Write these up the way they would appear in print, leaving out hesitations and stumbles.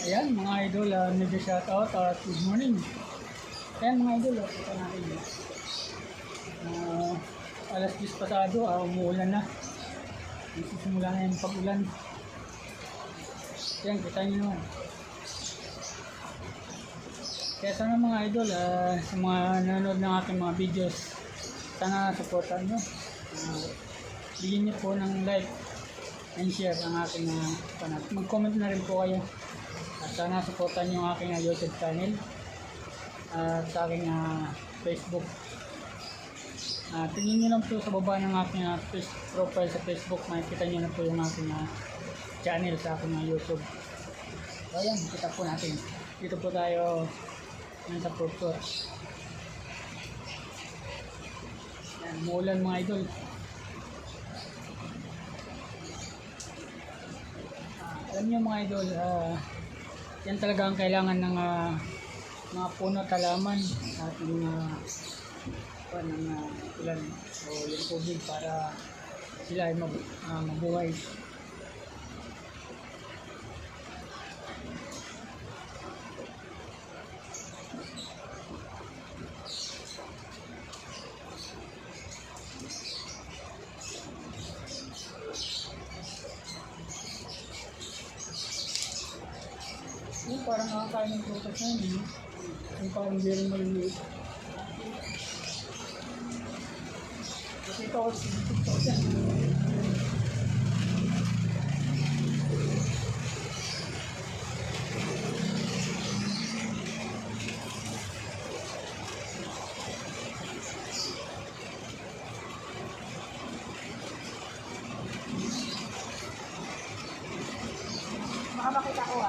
Ayan mga idol, medyo shoutout at good morning. Ayan mga idol, kita natin yun. Alas 10 pasado, umuulan na. Nagsisimula na yung pag-ulan. Ayan, kita nyo naman. Kaya sana mga idol, sa mga nanonood ng aking mga videos, sana supportan nyo. Bigyan nyo po ng like and share ang aking kanal. Mag-comment na rin po kayo. At sana supportan nyo ang aking YouTube channel at sa aking Facebook. Tingin nyo lang po sa baba ng aking profile sa Facebook, makikita nyo na po yung aking channel sa aking YouTube. So ayan, kita po natin. Dito po tayo sa food tour. Ayan, umuulan mga idol. Alam nyo mga idol, yan talaga ang kailangan ng mga puno at halaman sa ating ulan o yung tubig para sila ay mabuhay. Yung parang nakakain ng prutas na yun, yung parang bearing maliliit. Kasi ito ako sinitip yan. Baka makita ko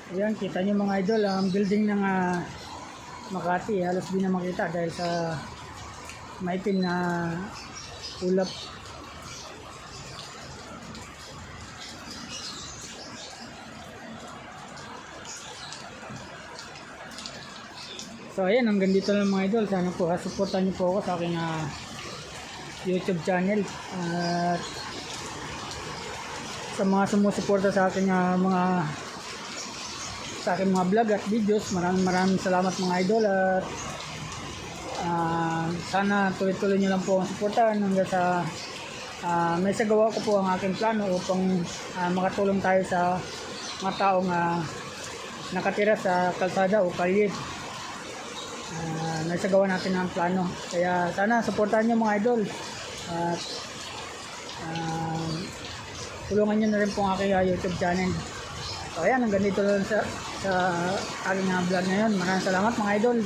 Ayan, kita nyo mga idol, ang building ng Makati halos di na makita dahil sa maitim na ulap. So ayan, hanggang dito lang mga idol. Sana po supportan nyo po ako sa aking YouTube channel at sa mga sumusuporta sa aking mga vlog at videos. Maraming salamat mga idol at sana tuloy-tuloy nyo lang po ang suportahan hanggang sa may sagawa ko po ang aking plano upang makatulong tayo sa mga taong nakatira sa kalsada o kalye. May sagawa natin ang plano, kaya sana suportahan nyo mga idol at tulungan nyo na rin po ang aking YouTube channel. So ayan, hanggang dito lang sa aking vlog na yun. Maraming salamat mga idol.